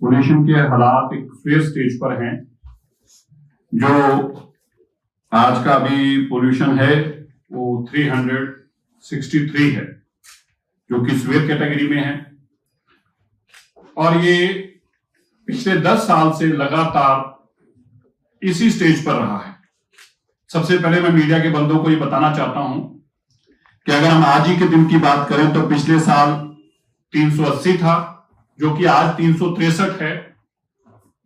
Pollution के हालात एक फेयर स्टेज पर हैं। जो आज का अभी पोल्यूशन है वो 363 है, जो कि सीवियर कैटेगरी में है, और ये पिछले 10 साल से लगातार इसी स्टेज पर रहा है। सबसे पहले मैं मीडिया के बंदों को ये बताना चाहता हूं कि अगर हम आज ही के दिन की बात करें तो पिछले साल 380 था, जो कि आज 363 है।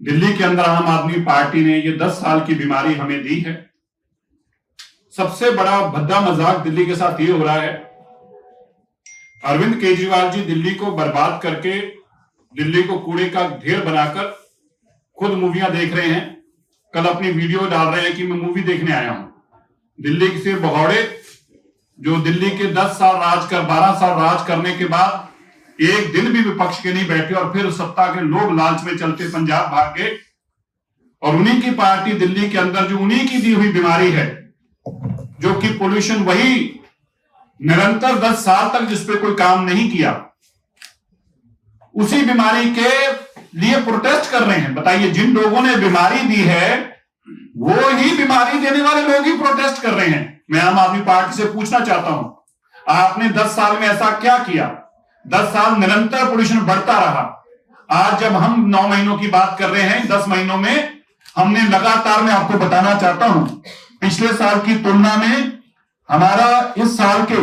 दिल्ली के अंदर आम आदमी पार्टी ने ये 10 साल की बीमारी हमें दी है। सबसे बड़ा भद्दा मजाक दिल्ली के साथ ये हो रहा है, अरविंद केजरीवाल जी दिल्ली को बर्बाद करके, दिल्ली को कूड़े का ढेर बनाकर खुद मूवियां देख रहे हैं। कल अपनी वीडियो डाल रहे हैं कि मैं मूवी देखने आया हूं। दिल्ली के भगौड़े जो दिल्ली के 10 साल राज कर 12 साल राज करने के बाद एक दिन भी विपक्ष के नहीं बैठे और फिर सत्ता के लोभ लालच में चलते पंजाब भाग गए। और उन्हीं की पार्टी दिल्ली के अंदर जो उन्हीं की दी हुई बीमारी है, जो कि पोल्यूशन, वही निरंतर 10 साल तक जिस पे कोई काम नहीं किया, उसी बीमारी के लिए प्रोटेस्ट कर रहे हैं। बताइए, जिन लोगों ने बीमारी दी है वो ही बीमारी देने वाले लोग ही प्रोटेस्ट कर रहे हैं। मैं आम आदमी पार्टी से पूछना चाहता हूं, आपने 10 साल में ऐसा क्या किया? 10 साल निरंतर पोल्यूशन बढ़ता रहा। आज जब हम 9 महीनों की बात कर रहे हैं, 10 महीनों में हमने लगातार, मैं आपको बताना चाहता हूं, पिछले साल की तुलना में हमारा इस साल के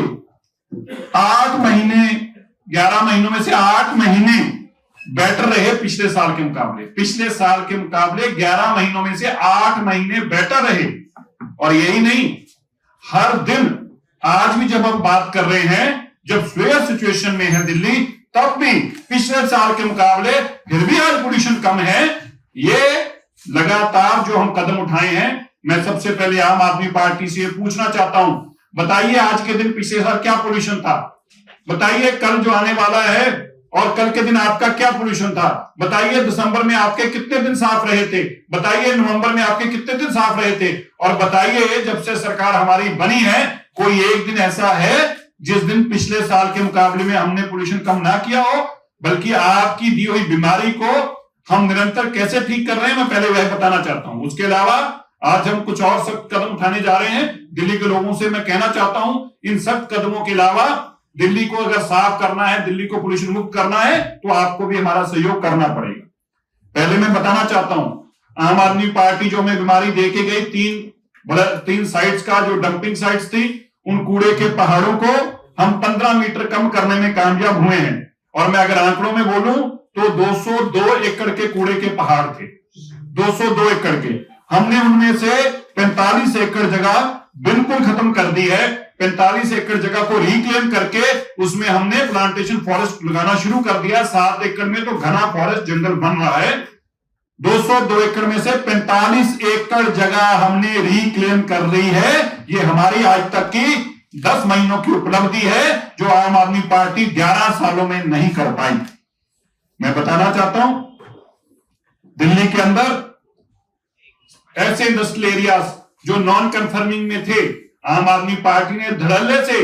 8 महीने, 11 महीनों में से 8 महीने बेटर रहे पिछले साल के मुकाबले। पिछले साल के मुकाबले 11 महीनों में से 8 महीने बेटर रहे। और यही नहीं, हर दिन, आज भी जब हम बात कर रहे हैं, जब फेयर सिचुएशन में है दिल्ली, तब भी पिछले साल के मुकाबले फिर भी आज पोल्यूशन कम है। ये लगातार जो हम कदम उठाए हैं, मैं सबसे पहले आम आदमी पार्टी से पूछना चाहता हूं, बताइए आज के दिन पिछले साल क्या पोल्यूशन था? बताइए कल जो आने वाला है और कल के दिन आपका क्या पोल्यूशन था? बताइए दिसंबर में आपके कितने दिन साफ रहे थे? बताइए नवंबर में आपके कितने दिन साफ रहे थे? और बताइए जब से सरकार हमारी बनी है, कोई एक दिन ऐसा है जिस दिन पिछले साल के मुकाबले में हमने पोल्यूशन कम ना किया हो? बल्कि आपकी दी हुई बीमारी को हम निरंतर कैसे ठीक कर रहे हैं, मैं पहले वह बताना चाहता हूं। उसके अलावा आज हम कुछ और सख्त कदम उठाने जा रहे हैं। दिल्ली के लोगों से मैं कहना चाहता हूं, इन सख्त कदमों के अलावा दिल्ली को अगर साफ करना है, दिल्ली को पोल्यूशन मुक्त करना है, तो आपको भी हमारा सहयोग करना पड़ेगा। पहले मैं बताना चाहता हूं, आम आदमी पार्टी जो हमें बीमारी देके गई, 3 साइट्स का जो डंपिंग साइट्स थी, उन कूड़े के पहाड़ों को हम 15 मीटर कम करने में कामयाब हुए हैं। और मैं अगर आंकड़ों में बोलूं तो 202 एकड़ के कूड़े के पहाड़ थे, 202 एकड़ के। हमने उनमें से 45 एकड़ जगह बिल्कुल खत्म कर दी है। 45 एकड़ जगह को रिक्लेम करके उसमें हमने प्लांटेशन फॉरेस्ट लगाना शुरू कर दिया। 7 एकड़ में तो घना फॉरेस्ट जंगल बन रहा है। 202 एकड़ में से 45 एकड़ जगह हमने रिक्लेम कर ली है। ये हमारी आज तक की 10 महीनों की उपलब्धि है, जो आम आदमी पार्टी 11 सालों में नहीं कर पाई। मैं बताना चाहता हूं, दिल्ली के अंदर ऐसे इंडस्ट्रियल एरियाज जो नॉन कंफर्मिंग में थे, आम आदमी पार्टी ने धड़ल्ले से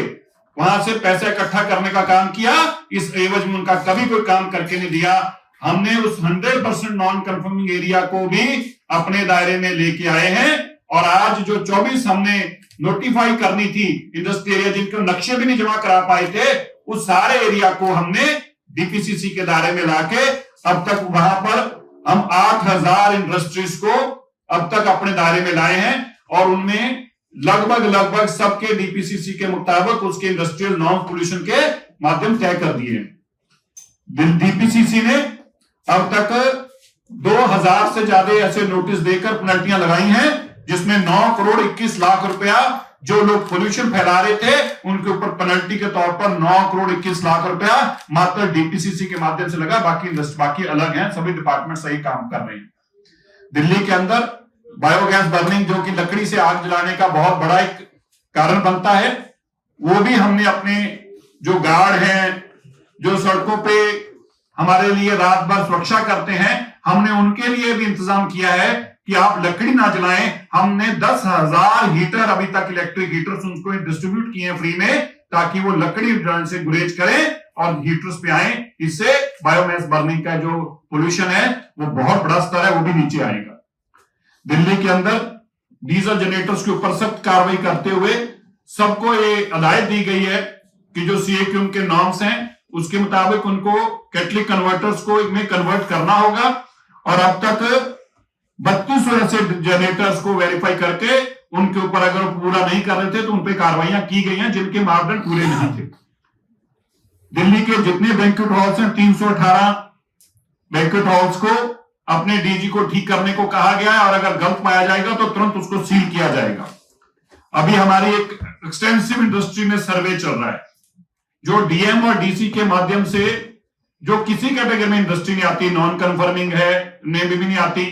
वहां से पैसा इकट्ठा करने का काम किया। इस एवज में उनका कभी कोई काम करके नहीं दिया। हमने उस 100% नॉन कंफर्मिंग एरिया को भी अपने दायरे में लेके आए हैं। और आज जो 24 हमने नोटिफाई करनी थी इंडस्ट्रियल एरिया, जिनको नक्शे भी नहीं जमा करा पाए थे, उस सारे एरिया को हमने डीपीसीसी के दायरे में लाके अब तक वहां पर हम 8000 इंडस्ट्रीज को अब तक अपने दायरे में लाए हैं। और उनमें लगभग सबके डीपीसीसी के मुताबिक उसके इंडस्ट्रियल नॉन पोल्यूशन के माध्यम तय कर दिए हैं। डीपीसीसी ने अब तक 2000 से ज्यादा ऐसे नोटिस देकर पेनल्टियां लगाई हैं, जिसमें 9 करोड़ 21 लाख रुपया जो लोग पोल्यूशन फैला रहे थे उनके ऊपर पेनल्टी के तौर पर 9 करोड़ 21 लाख रुपया मात्र डीपीसीसी के माध्यम से लगा। बाकी अलग हैं, सभी डिपार्टमेंट सही काम कर रहे हैं। दिल्ली के अंदर बायोगैस बर्निंग, जो कि लकड़ी से आग जलाने का बहुत बड़ा एक कारण बनता है, वो भी हमने अपने जो गार्ड हैं, जो सड़कों पे हमारे लिए रात भर सुरक्षा करते हैं, हमने उनके लिए भी इंतजाम किया है कि आप लकड़ी ना जलाएं। हमने 10,000 हीटर अभी तक, इलेक्ट्रिक हीटर्स, उनको डिस्ट्रीब्यूट किए हैं फ्री में, ताकि वो लकड़ी जलाने से गुरेज करें और हीटर्स पे आए। इससे बायोमास बर्निंग का जो पोल्यूशन है वो बहुत बड़ा स्तर है, वो भी नीचे आएगा। दिल्ली के अंदर डीजल जनरेटर्स के ऊपर सख्त कार्रवाई करते हुए सबको ये हिदायत दी गई है कि जो सीएक्यू के नॉर्म्स हैं उसके मुताबिक उनको कैटलिक कन्वर्टर्स को में कन्वर्ट करना होगा, और अब तक 3200 ऐसे जनरेटर्स को वेरीफाई करके उनके ऊपर अगर पूरा नहीं कर रहे थे तो उनपे कार्रवाइयां की गई हैं जिनके मापदंड पूरे नहीं थे। दिल्ली के जितने बैंक्वेट हॉल्स हैं 318 बैंक्वेट हॉल्स को अपने डीजी को ठीक करने को कहा गया है, और अगर गलत पाया जाएगा तो तुरंत उसको सील किया जाएगा। अभी हमारी एक एक्सटेंसिव इंडस्ट्री में सर्वे चल रहा है जो डीएम और डीसी के माध्यम से, जो किसी कैटेगरी में इंडस्ट्री नहीं आती, नॉन कन्फर्मिंग है में भी नहीं आती,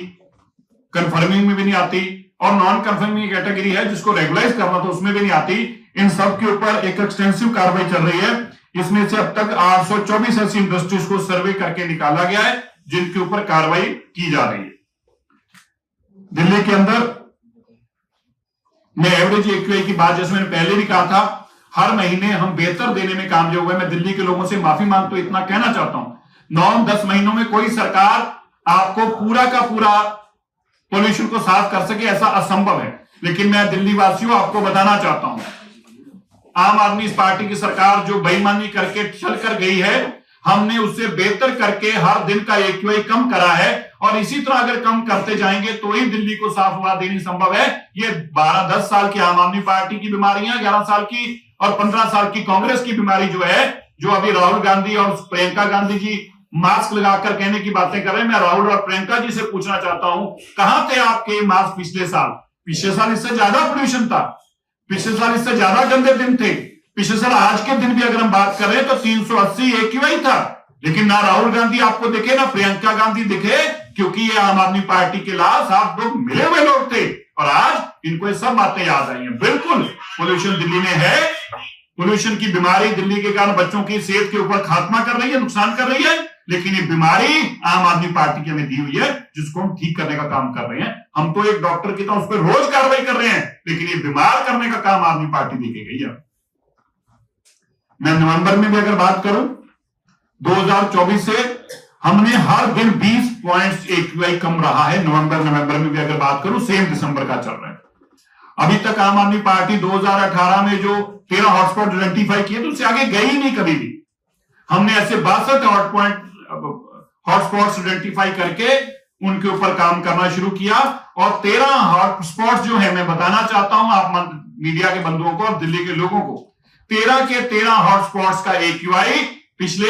कन्फर्मिंग में भी नहीं आती, और नॉन कन्फर्मिंग कैटेगरी है जिसको रेगुलाइज करना तो उसमें भी नहीं आती, इन सब के ऊपर एक एक्सटेंसिव कार्रवाई चल रही है। इसमें से अब तक 824 ऐसी इंडस्ट्रीज को सर्वे करके निकाला गया है जिनके ऊपर कार्रवाई की जा रही है। दिल्ली के अंदर मैं एवरेज एक्यूआई की बात, जैसे मैंने पहले भी कहा था, हर महीने हम बेहतर देने में कामयाब हुए। मैं दिल्ली के लोगों से माफी मांगता हूं, इतना कहना चाहता हूं 9-10 महीनों में कोई सरकार आपको पूरा का पूरा पोल्यूशन को साफ कर सके ऐसा असंभव है। लेकिन मैं दिल्ली वासियों आपको बताना चाहता हूं, आम आदमी पार्टी की सरकार जो बेईमानी करके चल कर गई है, हमने उससे बेहतर करके हर दिन का एक्यूआई कम करा है, और इसी तरह अगर कम करते जाएंगे तो ही दिल्ली को साफ हवा देनी संभव है। ये 12-10 साल की आम आदमी पार्टी की बीमारियां, 11 साल की और 15 साल की कांग्रेस की बीमारी जो है, जो अभी राहुल गांधी और प्रियंका गांधी जी मास्क लगाकर कहने की बातें कर रहे हैं, मैं राहुल और प्रियंका जी से पूछना चाहता हूं, कहां थे आपके मास्क पिछले साल? पिछले साल इससे ज्यादा पोल्यूशन था, पिछले साल इससे ज्यादा गंदे दिन थे। पिछले साल आज के दिन भी अगर हम बात कर रहे हैं तो 380 एक्यूआई था, लेकिन ना राहुल गांधी आपको दिखे ना प्रियंका गांधी दिखे, क्योंकि ये आम आदमी पार्टी के लाभ आप लोग मिले हुए लोग थे, और आज इनको ये सब बातें याद आई हैं। बिल्कुल पोल्यूशन दिल्ली में है, पोल्यूशन की बीमारी दिल्ली के कारण बच्चों की सेहत के ऊपर खात्मा कर रही है, नुकसान कर रही है, लेकिन ये बीमारी आम आदमी पार्टी की हमें दी हुई है जिसको हम ठीक करने का काम कर रहे हैं। हम तो एक डॉक्टर की तरह उस पर रोज कार्रवाई कर रहे हैं, लेकिन ये बीमार करने का काम आदमी पार्टी दी गई है। मैं नवंबर में भी अगर बात करूं 2024 से हमने हर दिन 20 पॉइंट्स एक्यूआई कम रहा है। नवंबर में भी अगर बात करूं, सेम दिसंबर का चल रहा है। अभी तक आम आदमी पार्टी 2018 में जो 13 हॉटस्पॉट आइडेंटिफाई किए तो उससे आगे गई ही नहीं कभी भी। हमने ऐसे 62 हॉटस्पॉट्स आइडेंटिफाई करके उनके ऊपर काम करना शुरू किया, और 13 हॉटस्पॉट्स जो है, मैं बताना चाहता हूं आप मीडिया के बंधुओं को और दिल्ली के लोगों को, 13 के 13 हॉटस्पॉट्स का एक्यूआई पिछले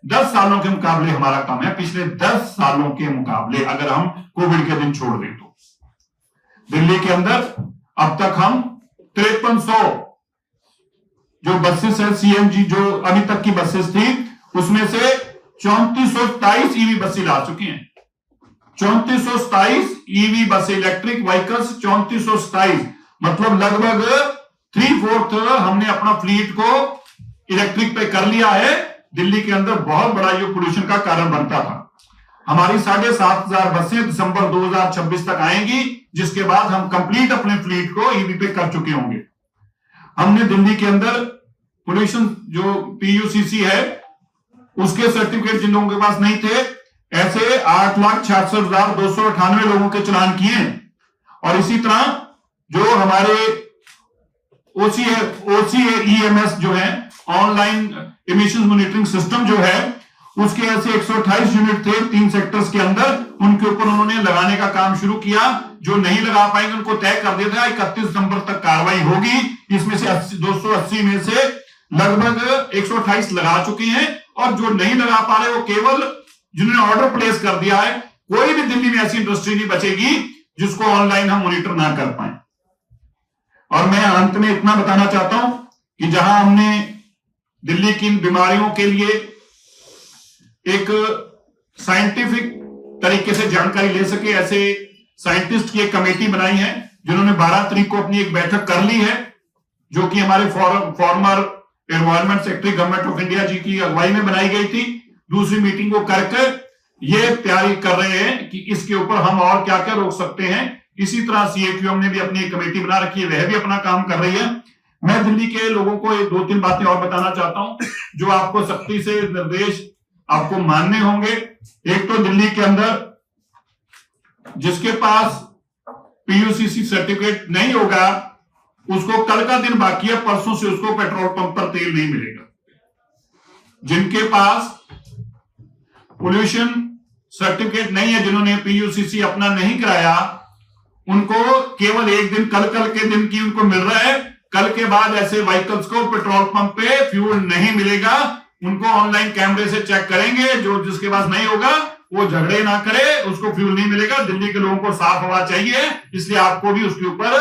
10 सालों के मुकाबले हमारा कम है। पिछले 10 सालों के मुकाबले अगर हम कोविड के दिन छोड़ दें तो दिल्ली के अंदर अब तक हम 5300 जो बसेस है सीएनजी, जो अभी तक की बसेस थी, उसमें से 3427 ईवी बसें ला चुकी हैं। 3427 ईवी बस, इलेक्ट्रिक व्हीकल्स 3427, मतलब लगभग 3/4 हमने अपना फ्लीट को इलेक्ट्रिक पे कर लिया है। दिल्ली के अंदर बहुत बड़ा ये पोल्यूशन का कारण बनता था। हमारी 7500 बसें दिसंबर 2026 तक आएंगी, जिसके बाद हम कंप्लीट अपने फ्लीट को ईवी पे कर चुके होंगे। हमने दिल्ली के अंदर पोल्यूशन जो पीयूसीसी है उसके सर्टिफिकेट जिन लोगों के पास नहीं थे, ऐसे 8,66,298 लोगों के चलान किए। और इसी तरह जो हमारे OCAEMS जो है, ऑनलाइन इमिशन मॉनिटरिंग सिस्टम जो है, उसके ऐसे 128 यूनिट थे 3 सेक्टर्स के अंदर, उनके ऊपर उन्होंने लगाने का काम शुरू किया। जो नहीं लगा पाएंगे उनको तय कर दिया था 31 दिसंबर तक कार्रवाई होगी। इसमें से 280 में से लगभग 128 लगा चुके हैं, और जो नहीं लगा पा रहे वो केवल जिन्होंने ऑर्डर प्लेस कर दिया है। कोई भी दिल्ली में ऐसी इंडस्ट्री नहीं बचेगी जिसको ऑनलाइन हम मॉनिटर ना कर पाए। और मैं अंत में इतना बताना चाहता हूं कि जहां हमने दिल्ली की बीमारियों के लिए एक साइंटिफिक तरीके से जानकारी ले सके, ऐसे साइंटिस्ट की एक कमेटी बनाई है जिन्होंने 12 तारीख को अपनी एक बैठक कर ली है, जो कि हमारे former environment secretary government of India ji की अगुवाई में बनाई गई थी। दूसरी मीटिंग को करके ये तैयारी कर रहे हैं कि इसके ऊपर हम और क्या क्या रोक सकते हैं। इसी तरह सीएक्यूएम ने भी अपनी एक कमेटी बना रखी है, वह भी अपना काम कर रही है। मैं दिल्ली के लोगों को 2-3 बातें और बताना चाहता हूं जो आपको सख्ती से निर्देश आपको मानने होंगे। एक तो दिल्ली के अंदर जिसके पास पीयूसीसी सर्टिफिकेट नहीं होगा उसको कल का दिन बाकी है, परसों से उसको पेट्रोल पंप पर तेल नहीं मिलेगा। जिनके पास पोल्यूशन सर्टिफिकेट नहीं है, जिन्होंने पीयूसीसी अपना नहीं कराया, उनको केवल एक दिन कल के दिन की उनको मिल रहा है। कल के बाद ऐसे व्हीकल्स को पेट्रोल पंप पे फ्यूल नहीं मिलेगा। उनको ऑनलाइन कैमरे से चेक करेंगे, जो जिसके पास नहीं होगा वो झगड़े ना करे, उसको फ्यूल नहीं मिलेगा। दिल्ली के लोगों को साफ हवा चाहिए, इसलिए आपको भी उसके ऊपर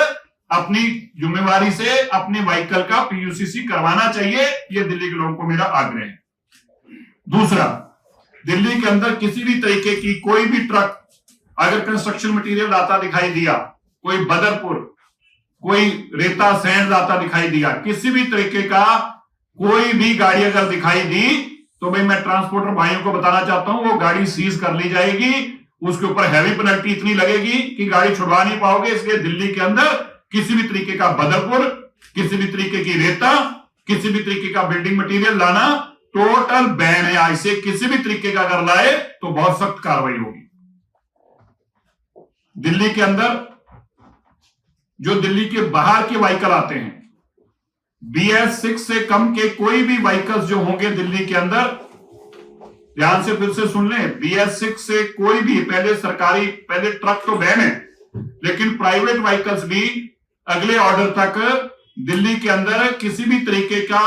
अपनी जिम्मेवारी से अपने व्हीकल का पीयूसीसी करवाना चाहिए। ये दिल्ली के लोगों को मेरा आग्रह है। दूसरा, दिल्ली के अंदर किसी भी तरीके की कोई भी ट्रक अगर कंस्ट्रक्शन मटेरियल आता दिखाई दिया, कोई बदरपुर, कोई रेता सैंड आता दिखाई दिया, किसी भी तरीके का कोई भी गाड़ी अगर दिखाई दी तो भाई मैं ट्रांसपोर्टर भाइयों को बताना चाहता हूं, वो गाड़ी सीज कर ली जाएगी। उसके ऊपर हैवी पेनल्टी इतनी लगेगी कि गाड़ी छुड़वा नहीं पाओगे। इसलिए दिल्ली के अंदर किसी भी तरीके का बदरपुर, किसी भी तरीके की रेता, किसी भी तरीके का बिल्डिंग मटेरियल लाना टोटल बैन है। आज से किसी भी तरीके का अगर लाए तो बहुत सख्त कार्रवाई होगी। दिल्ली के अंदर जो दिल्ली के बाहर के व्हीकल आते हैं, BS6 से कम के कोई भी व्हीकल्स जो होंगे दिल्ली के अंदर, ध्यान से फिर से सुन लें, BS6 से कोई भी, पहले ट्रक तो बैन है, लेकिन प्राइवेट व्हीकल्स भी अगले ऑर्डर तक दिल्ली के अंदर किसी भी तरीके का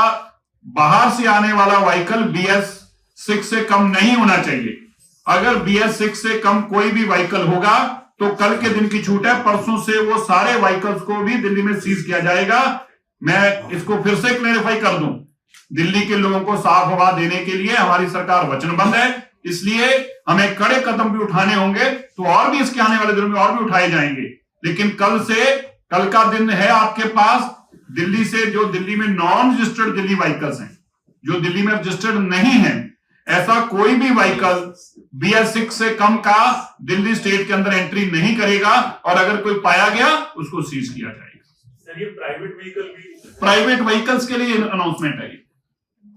बाहर से आने वाला व्हीकल BS6 से कम नहीं होना चाहिए। अगर BS6 से कम कोई भी व्हीकल होगा तो कल के दिन की छूट है, परसों से वो सारे व्हीकल्स को भी दिल्ली में सीज किया जाएगा। मैं इसको फिर से क्लैरिफाई कर दूं, दिल्ली के लोगों को साफ हवा देने के लिए हमारी सरकार वचनबद्ध है, इसलिए हमें कड़े कदम भी उठाने होंगे, तो और भी इसके आने वाले दिनों में और भी उठाए जाएंगे। लेकिन कल का दिन है आपके पास, दिल्ली से जो दिल्ली में नॉन रजिस्टर्ड दिल्ली व्हीकल्स हैं, जो दिल्ली में रजिस्टर्ड नहीं है, ऐसा कोई भी व्हीकल BS6 से कम का दिल्ली स्टेट के अंदर एंट्री नहीं करेगा, और अगर कोई पाया गया उसको सीज किया जाएगा। सर, ये प्राइवेट व्हीकल भी, प्राइवेट व्हीकल्स के लिए अनाउंसमेंट है।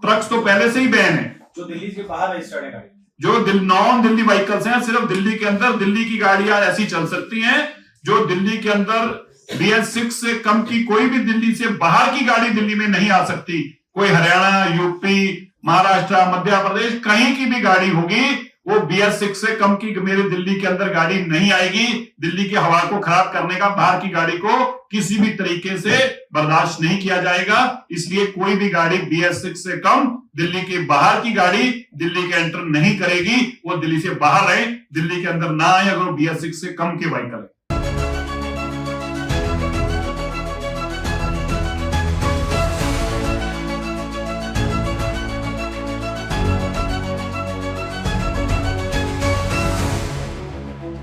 ट्रक्स तो पहले से ही बैन है, जो दिल्ली से बाहर रजिस्टर्ड है गाड़ी, जो नॉन दिल्ली व्हीकल्स हैं, सिर्फ दिल्ली के अंदर दिल्ली की गाड़ियां ऐसी चल सकती हैं। जो दिल्ली के अंदर BS6 से कम की कोई भी दिल्ली से बाहर की गाड़ी दिल्ली में नहीं आ सकती। कोई हरियाणा, यूपी, महाराष्ट्र, मध्य प्रदेश कहीं की भी गाड़ी होगी, वो BS6 से कम की मेरे दिल्ली के अंदर गाड़ी नहीं आएगी। दिल्ली की हवा को खराब करने का बाहर की गाड़ी को किसी भी तरीके से बर्दाश्त नहीं किया जाएगा। इसलिए कोई भी गाड़ी BS6 से कम दिल्ली के बाहर की गाड़ी दिल्ली के एंटर नहीं करेगी। वो दिल्ली से बाहर रहे, दिल्ली के अंदर ना आए अगर BS6 से कम के व्हीकल है।